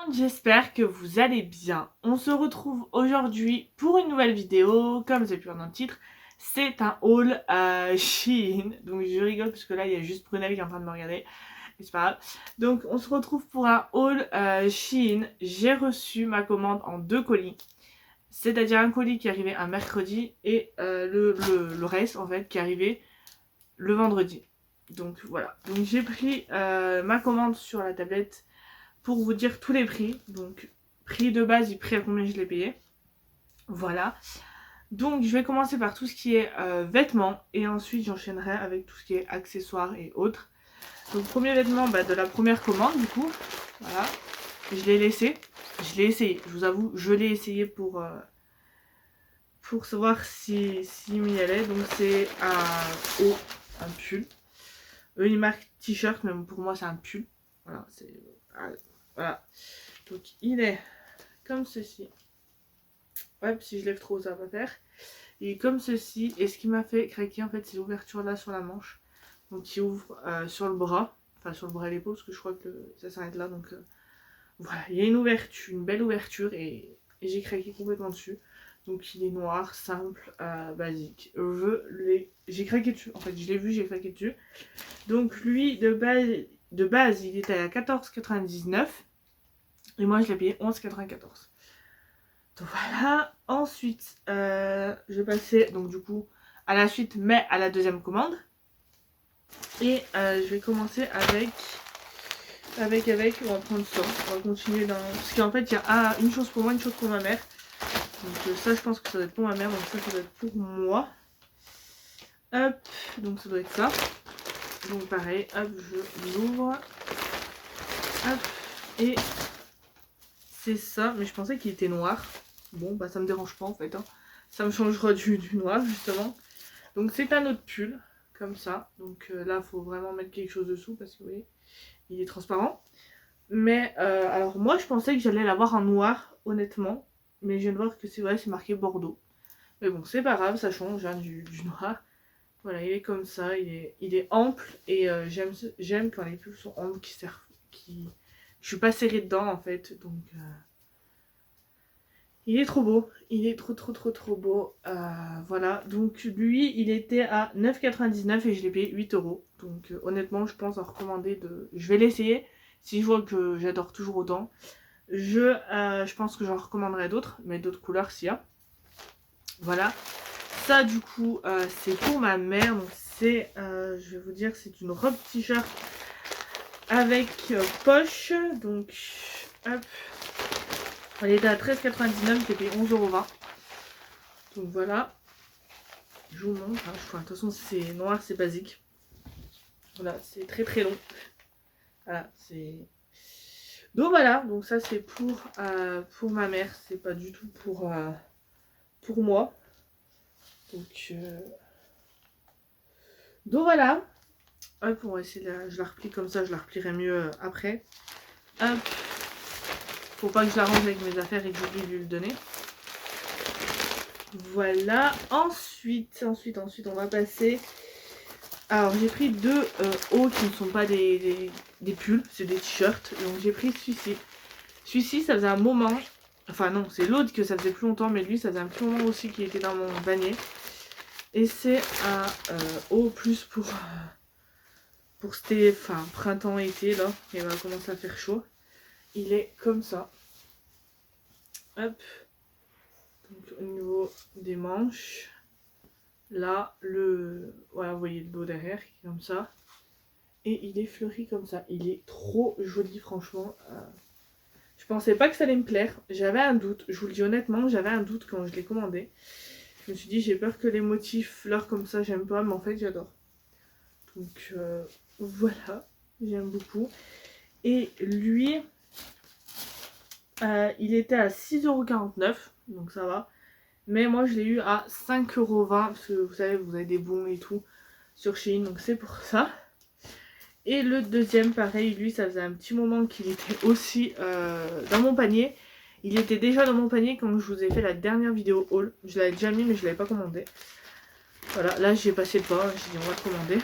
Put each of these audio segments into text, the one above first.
monde, j'espère que vous allez bien. On se retrouve aujourd'hui pour une nouvelle vidéo. Comme vous avez pu voir dans le titre, c'est un haul Shein. Donc je rigole parce que là il y a juste Brunel qui est en train de me regarder. Mais c'est pas grave. Donc on se retrouve pour un haul Shein. J'ai reçu ma commande en 2 colis. C'est-à-dire un colis qui est arrivé un mercredi et le reste en fait qui est arrivé le vendredi. Donc voilà. Donc j'ai pris ma commande sur la tablette pour vous dire tous les prix. Donc prix de base et prix à combien je l'ai payé. Voilà. Donc je vais commencer par tout ce qui est vêtements et ensuite j'enchaînerai avec tout ce qui est accessoires et autres. Donc premier vêtement de la première commande du coup. Voilà. Je l'ai laissé. Je l'ai essayé. Je vous avoue, je l'ai essayé pour savoir si m'y allait. Donc c'est un haut, un pull. Une marque t-shirt, mais pour moi c'est un pull. Voilà, c'est... Voilà. Donc il est comme ceci. Hop, si je lève trop ça va pas faire. Il est comme ceci. Et ce qui m'a fait craquer en fait c'est l'ouverture là sur la manche. Donc il ouvre sur le bras. Enfin sur le bras et l'épaule parce que je crois que ça s'arrête là. Donc voilà, il y a une ouverture, une belle ouverture et j'ai craqué complètement dessus. Donc il est noir, simple, basique. J'ai craqué dessus. En fait je l'ai vu, j'ai craqué dessus. Donc lui de base il était à 14,99 et moi je l'ai payé 11,94. Donc voilà. Ensuite je vais passer donc du coup à la suite mais à la deuxième commande. Et je vais commencer avec on va prendre ça. On va continuer dans... Parce qu'en fait il y a une chose pour moi, une chose pour ma mère. Donc ça je pense que ça doit être pour ma mère, donc ça doit être pour moi. Hop, donc ça doit être ça. Donc pareil, hop, je l'ouvre. Hop, et c'est ça, mais je pensais qu'il était noir. Bon, bah ça me dérange pas en fait, hein. Ça me changera du noir justement. Donc c'est un autre pull, comme ça. Donc là, faut vraiment mettre quelque chose dessous parce que vous voyez, il est transparent. Mais alors moi, je pensais que j'allais l'avoir en noir, honnêtement. Mais je viens de voir que c'est vrai, c'est marqué Bordeaux. Mais bon, c'est pas grave, ça change hein, du noir. Voilà, il est comme ça, il est ample et j'aime quand les pulls sont amples, je suis pas serrée dedans en fait, donc il est trop beau, il est trop beau. Voilà, donc lui il était à 9,99 et je l'ai payé 8 €. Donc honnêtement, je pense en recommander je vais l'essayer. Si je vois que j'adore toujours autant, je pense que j'en recommanderai d'autres, mais d'autres couleurs s'il y a. Voilà. Ça du coup c'est pour ma mère. Donc c'est je vais vous dire, c'est une robe t-shirt avec poche. Donc hop, elle était à 13,99, j'ai payé 11,20 €. Donc voilà, je vous montre hein. De toute façon c'est noir, c'est basique. Voilà, c'est très long. Voilà, c'est... Donc voilà, donc ça c'est pour ma mère, c'est pas du tout pour moi. Donc voilà. Hop, on va essayer je la replie comme ça, je la replierai mieux après. Hop. Faut pas que je la range avec mes affaires et que j'oublie de lui le donner. Voilà. Ensuite, on va passer. Alors j'ai pris deux hauts qui ne sont pas des pulls, c'est des t-shirts. Donc j'ai pris celui-ci. Celui-ci, ça faisait un moment. Enfin non, c'est l'autre que ça faisait plus longtemps, mais lui, ça faisait un petit moment aussi qu'il était dans mon panier. Et c'est un haut plus pour cet printemps-été là. Il va commencer à faire chaud. Il est comme ça. Hop. Donc au niveau des manches. Là, voilà, vous voyez le dos derrière qui est comme ça. Et il est fleuri comme ça. Il est trop joli, franchement. Je pensais pas que ça allait me plaire. J'avais un doute. Je vous le dis honnêtement, j'avais un doute quand je l'ai commandé. Je me suis dit, j'ai peur que les motifs fleurs comme ça, j'aime pas. Mais en fait, j'adore. Donc voilà. J'aime beaucoup. Et lui, il était à 6,49 €. Donc ça va. Mais moi je l'ai eu à 5,20 € parce que vous savez, vous avez des bons et tout sur Shein, donc c'est pour ça. Et le deuxième, pareil, lui ça faisait un petit moment qu'il était aussi dans mon panier. Il était déjà dans mon panier quand je vous ai fait la dernière vidéo haul. Je l'avais déjà mis mais je l'avais pas commandé. Voilà, là j'ai passé le pas, j'ai dit on va le commander.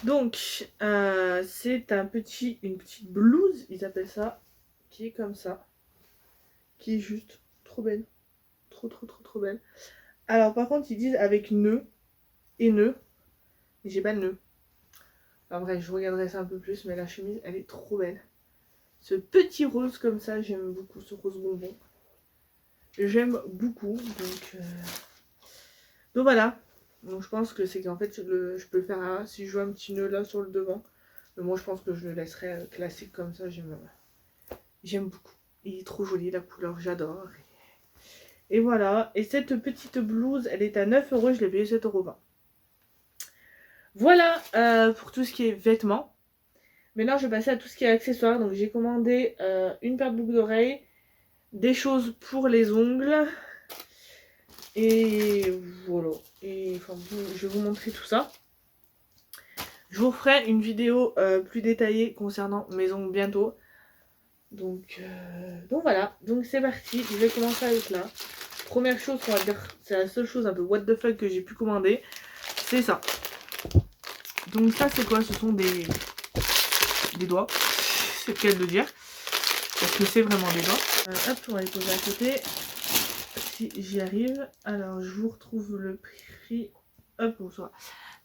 Donc, c'est une petite blouse, ils appellent ça, qui est comme ça, qui est juste trop belle, trop belle. Alors par contre, ils disent avec nœud et nœud, et j'ai pas de nœud. En vrai, je regarderai ça un peu plus, mais la chemise, elle est trop belle. Ce petit rose comme ça, j'aime beaucoup ce rose bonbon. J'aime beaucoup, donc voilà. Donc je pense que c'est qu'en fait, je peux le faire si je veux un petit nœud là sur le devant. Mais moi, je pense que je le laisserai classique comme ça, j'aime beaucoup. Il est trop joli, la couleur, j'adore. Et voilà, et cette petite blouse, elle est à 9 €, je l'ai payée 7,20 €. Voilà pour tout ce qui est vêtements. Maintenant, je vais passer à tout ce qui est accessoires. Donc, j'ai commandé une paire de boucles d'oreilles, des choses pour les ongles. Et voilà. Et enfin, je vais vous montrer tout ça. Je vous ferai une vidéo plus détaillée concernant mes ongles bientôt. Donc voilà. Donc, c'est parti. Je vais commencer avec là. Première chose qu'on va dire, c'est la seule chose un peu what the fuck que j'ai pu commander. C'est ça. Donc ça c'est quoi? Ce sont des doigts. C'est le cas de le dire. Parce que c'est vraiment des doigts. Hop, on va les poser à côté. Si j'y arrive. Alors je vous retrouve le prix. Hop, bonsoir.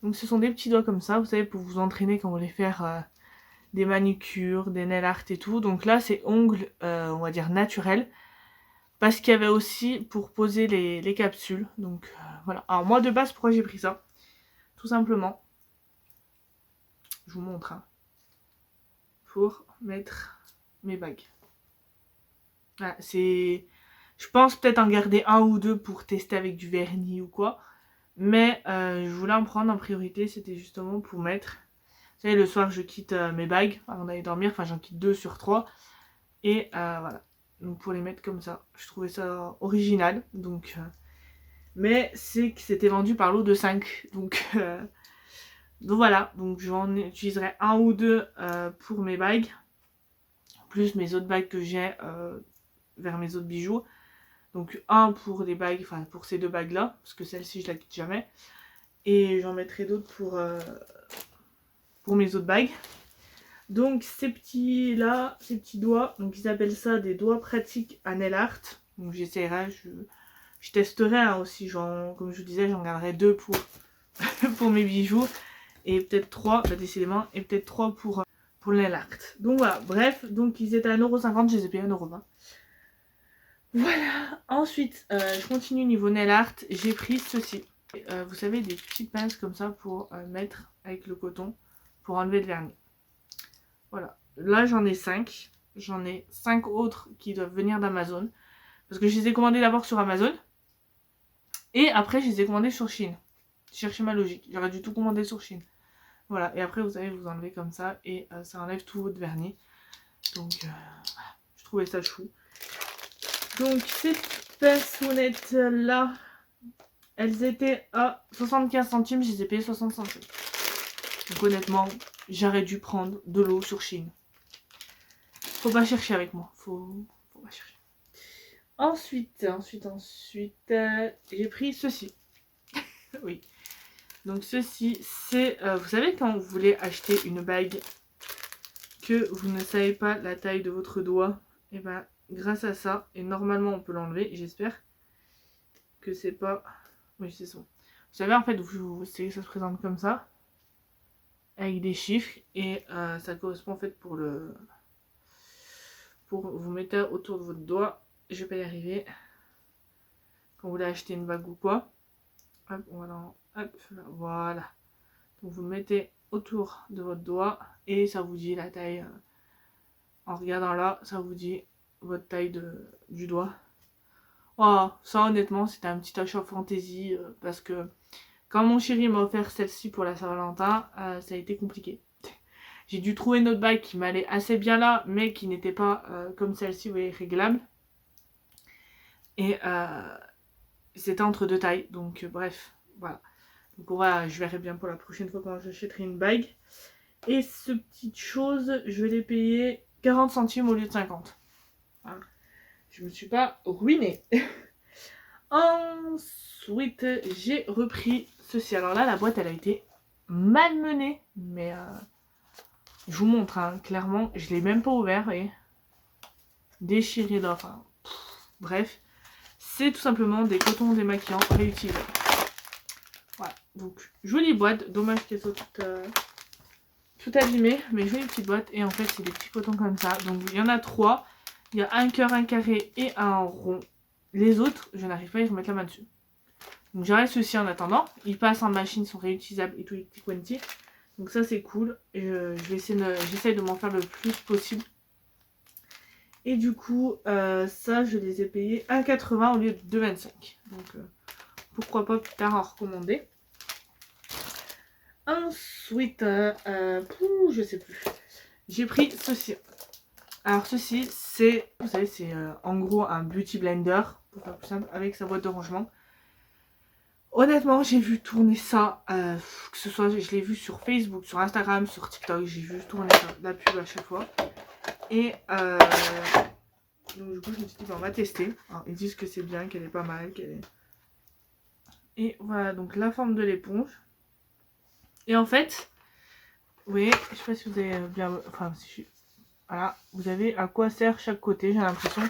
Donc ce sont des petits doigts comme ça, vous savez, pour vous entraîner quand vous voulez faire des manicures, des nail art et tout. Donc là c'est ongles, on va dire naturels. Parce qu'il y avait aussi pour poser les capsules. Donc voilà. Alors moi de base, pourquoi j'ai pris ça? Tout simplement. Je vous montre. Hein, pour mettre mes bagues. Voilà, c'est... Je pense peut-être en garder un ou deux pour tester avec du vernis ou quoi. Mais je voulais en prendre en priorité. C'était justement pour mettre... Vous savez, le soir, je quitte mes bagues avant d'aller dormir. Enfin, j'en quitte 2 sur 3. Et voilà. Donc pour les mettre comme ça. Je trouvais ça original. Donc... Mais c'est que c'était vendu par lot de 5. Donc voilà. Donc j'en utiliserai un ou deux pour mes bagues. Plus mes autres bagues que j'ai vers mes autres bijoux. Donc un pour les bagues, enfin pour ces deux bagues là, parce que celle-ci je la quitte jamais. Et j'en mettrai d'autres pour mes autres bagues. Donc ces petits là, ces petits doigts, donc ils appellent ça des doigts pratiques à nail art. Donc j'essaierai, je testerai hein, aussi, comme je vous disais, j'en garderai deux pour, pour mes bijoux. Et peut-être 3, bah, décidément, et peut-être 3 pour le nail art. Donc voilà, bref, donc ils étaient à 1,50 €, je les ai payés à 1,20 €. Voilà, ensuite, je continue niveau nail art, j'ai pris ceci. Vous savez, des petites pinces comme ça pour mettre avec le coton, pour enlever le vernis. Voilà, là j'en ai 5. J'en ai 5 autres qui doivent venir d'Amazon. Parce que je les ai commandés d'abord sur Amazon. Et après, je les ai commandés sur Chine. Cherchez ma logique, j'aurais dû tout commander sur Chine. Voilà, et après vous savez, vous enlevez comme ça et ça enlève tout votre vernis. Donc, je trouvais ça chou. Donc, ces pincettes là, elles étaient à 75 centimes, je les ai payées 60 centimes. Donc, honnêtement, j'aurais dû prendre de l'eau sur Chine. Faut pas chercher avec moi, faut pas chercher. Ensuite, j'ai pris ceci. Oui. Donc ceci, c'est, vous savez quand vous voulez acheter une bague que vous ne savez pas la taille de votre doigt, et ben grâce à ça, et normalement on peut l'enlever, j'espère que c'est pas... Oui, c'est ça. Vous savez en fait, ça se présente comme ça, avec des chiffres, et ça correspond en fait pour vous mettez autour de votre doigt, je vais pas y arriver, quand vous voulez acheter une bague ou quoi, hop, hop, voilà. Donc vous le mettez autour de votre doigt et ça vous dit la taille. En regardant là, ça vous dit votre taille du doigt. Oh, ça honnêtement, c'était un petit achat fantaisie parce que quand mon chéri m'a offert celle-ci pour la Saint-Valentin, ça a été compliqué. J'ai dû trouver une autre bague qui m'allait assez bien là, mais qui n'était pas comme celle-ci, vous voyez, réglable. Et c'était entre deux tailles, donc bref, voilà. Donc voilà, je verrai bien pour la prochaine fois quand j'achèterai une bague. Et ce petite chose, je vais les payer 40 centimes au lieu de 50. Voilà. Je me suis pas ruinée. Ensuite, j'ai repris ceci. Alors là, la boîte, elle a été malmené. Mais je vous montre, hein, clairement, je l'ai même pas ouvert et déchiré là. Enfin, bref, c'est tout simplement des cotons démaquillants réutilisables. Voilà, donc jolie boîte, dommage qu'elle soit tout abîmée, mais jolie petite boîte. Et en fait, c'est des petits cotons comme ça. Donc il y en a 3. Il y a un cœur, un carré et un rond. Les autres, je n'arrive pas à y remettre la main dessus. Donc j'arrête ceci en attendant. Ils passent en machine, sont réutilisables et tout les petits quanti. Donc ça c'est cool. Et je vais j'essaye de m'en faire le plus possible. Et du coup, ça je les ai payés 1,80 au lieu de 2,25. Donc pourquoi pas plus tard en recommander. Ensuite, je sais plus. J'ai pris ceci. Alors ceci, c'est, vous savez, c'est en gros un beauty blender, pour faire plus simple, avec sa boîte de rangement. Honnêtement, j'ai vu tourner ça, que ce soit, je l'ai vu sur Facebook, sur Instagram, sur TikTok, j'ai vu tourner ça, la pub à chaque fois. Et donc du coup, je me suis dit, ben, on va tester. Alors, ils disent que c'est bien, qu'elle est pas mal, qu'elle est... Et voilà, donc la forme de l'éponge. Et en fait, vous voyez, je sais pas si vous avez bien... Enfin, si je... Voilà, vous avez à quoi sert chaque côté, j'ai l'impression.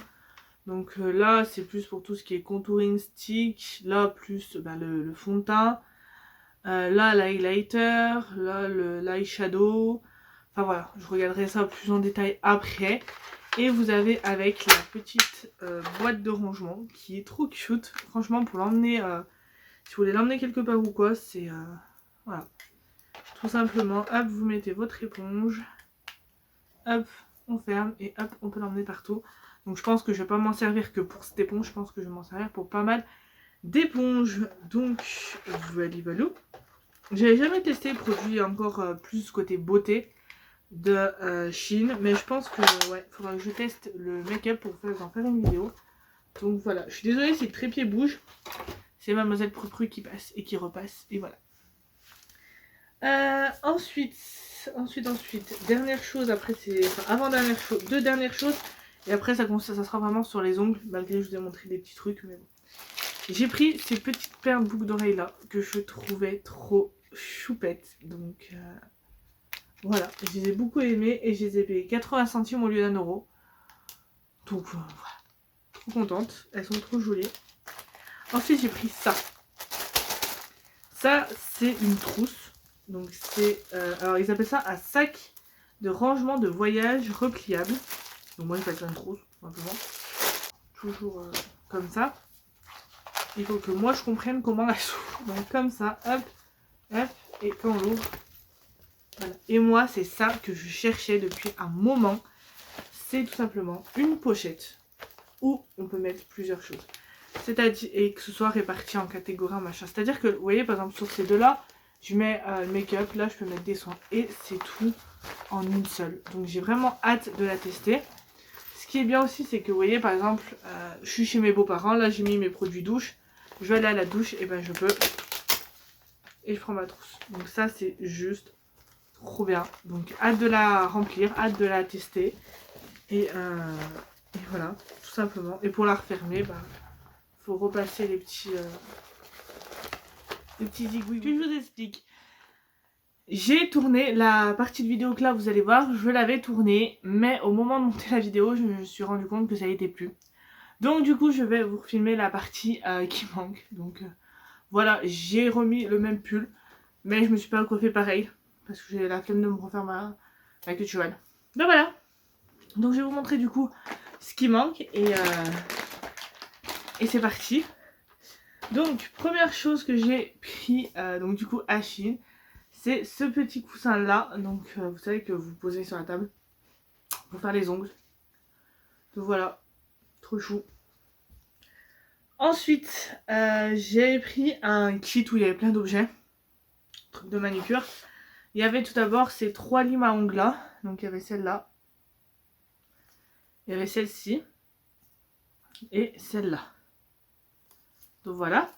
Donc là, c'est plus pour tout ce qui est contouring stick. Là, plus le fond de teint. Là, l'highlighter. Là, l'eyeshadow. Enfin voilà, je regarderai ça plus en détail après. Et vous avez avec la petite boîte de rangement qui est trop cute. Franchement, pour l'emmener, si vous voulez l'emmener quelque part ou quoi, c'est... voilà. Tout simplement, hop, vous mettez votre éponge. Hop, on ferme et hop, on peut l'emmener partout. Donc je pense que je vais pas m'en servir que pour cette éponge, je pense que je vais m'en servir pour pas mal d'éponges. Donc voilà. J'avais jamais testé le produit encore plus côté beauté de Shein, mais je pense que ouais, faudra que je teste le make-up pour en faire une vidéo. Donc voilà, je suis désolée si le trépied bouge, c'est Mademoiselle Prupru qui passe et qui repasse, et voilà. Ensuite, dernière chose, après c'est... Enfin, avant-dernière chose, deux dernières choses, et après ça sera vraiment sur les ongles, malgré que je vous ai montré des petits trucs, mais bon. J'ai pris ces petites paires de boucles d'oreilles là, que je trouvais trop choupettes, donc voilà, je les ai beaucoup aimées, et je les ai payées 80 centimes au lieu d'1 euro. Donc voilà, trop contente, elles sont trop jolies. Ensuite j'ai pris ça. Ça c'est une trousse. Donc c'est, alors ils appellent ça un sac de rangement de voyage repliable. Donc moi j'appelle ça une trousse, tout simplement. Toujours comme ça. Il faut que moi je comprenne comment la s'ouvre. Donc comme ça, hop, hop, et quand on l'ouvre, voilà. Et moi c'est ça que je cherchais depuis un moment. C'est tout simplement une pochette où on peut mettre plusieurs choses. C'est-à-dire, et que ce soit réparti en catégories, machin. C'est-à-dire que, vous voyez, par exemple sur ces deux-là, je mets le make-up, là je peux mettre des soins et c'est tout en une seule. Donc j'ai vraiment hâte de la tester. Ce qui est bien aussi c'est que vous voyez par exemple, je suis chez mes beaux-parents, là j'ai mis mes produits douche. Je vais aller à la douche et ben je peux. Et je prends ma trousse. Donc ça c'est juste trop bien. Donc hâte de la remplir, hâte de la tester. Et voilà, tout simplement. Et pour la refermer, bah, faut repasser les petits... les petits zigouilles que je vous explique. J'ai tourné la partie de vidéo que là vous allez voir, je l'avais tournée, mais au moment de monter la vidéo je me suis rendu compte que ça n'y était plus. Donc du coup je vais vous filmer la partie qui manque. Donc voilà, j'ai remis le même pull, mais je me suis pas coiffée pareil, parce que j'ai la flemme de me refaire ma queue de cheval. Donc voilà, donc je vais vous montrer du coup ce qui manque et c'est parti. Donc première chose que j'ai pris donc du coup à Shein, c'est ce petit coussin là. Donc vous savez que vous posez sur la table pour faire les ongles. Donc voilà, trop chou. Ensuite j'ai pris un kit où il y avait plein d'objets, truc de manucure. Il y avait tout d'abord ces 3 limes à ongles là. Donc il y avait celle-là, il y avait celle-ci et celle-là. Donc voilà.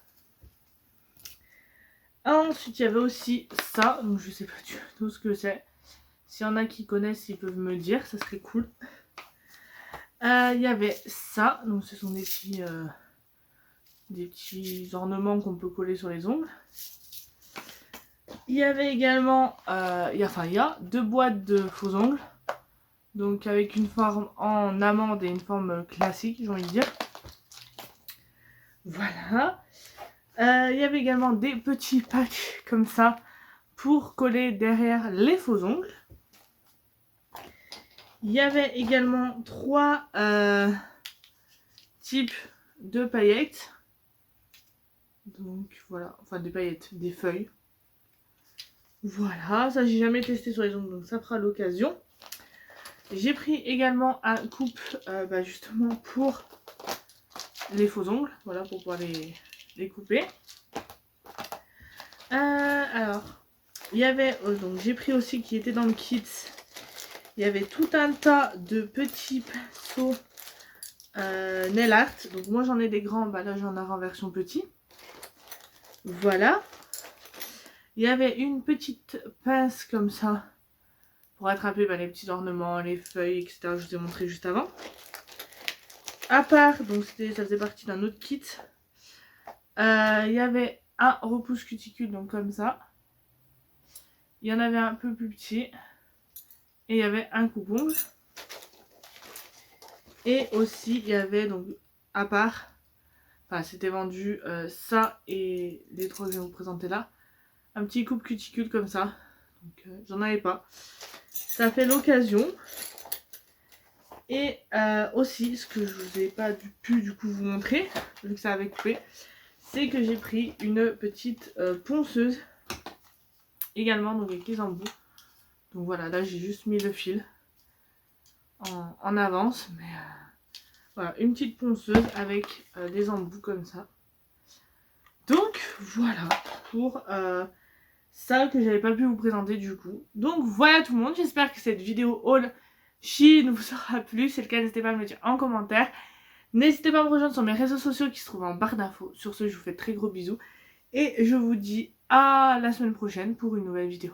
Ensuite il y avait aussi ça, donc je sais pas du tout ce que c'est. S'il y en a qui connaissent, ils peuvent me dire, ça serait cool. Il y avait ça, donc ce sont des petits ornements qu'on peut coller sur les ongles. Il y avait également, il y a 2 boîtes de faux ongles. Donc avec une forme en amande et une forme classique, j'ai envie de dire. Voilà. Il y avait également des petits packs comme ça pour coller derrière les faux ongles. Il y avait également 3 types de paillettes. Donc voilà, enfin des paillettes, des feuilles. Voilà, ça j'ai jamais testé sur les ongles, donc ça fera l'occasion. J'ai pris également un coupe justement pour les faux ongles, voilà, pour pouvoir les couper. Alors, il y avait, donc j'ai pris aussi qui était dans le kit, il y avait tout un tas de petits pinceaux nail art. Donc moi j'en ai des grands, bah là j'en ai en version petit. Voilà. Il y avait une petite pince comme ça pour attraper les petits ornements, les feuilles, etc. Je vous ai montré juste avant. À part, donc ça faisait partie d'un autre kit. Il y avait un repousse cuticule, donc comme ça. Il y en avait un peu plus petit. Et il y avait un coupe-ongle. Et aussi, il y avait donc à part, enfin c'était vendu ça et les 3 que je vais vous présenter là. Un petit coupe cuticule comme ça. Donc j'en avais pas. Ça fait l'occasion. Et aussi, ce que je vous ai pas pu du coup vous montrer, vu que ça avait coupé, c'est que j'ai pris une petite ponceuse. Également, donc avec les embouts. Donc voilà, là j'ai juste mis le fil en avance. Mais voilà, une petite ponceuse avec des embouts comme ça. Donc voilà pour ça que j'avais pas pu vous présenter du coup. Donc voilà tout le monde, j'espère que cette vidéo haul Shein vous aura plu. Si c'est le cas, n'hésitez pas à me le dire en commentaire. N'hésitez pas à me rejoindre sur mes réseaux sociaux qui se trouvent en barre d'infos. Sur ce, je vous fais de très gros bisous. Et je vous dis à la semaine prochaine pour une nouvelle vidéo.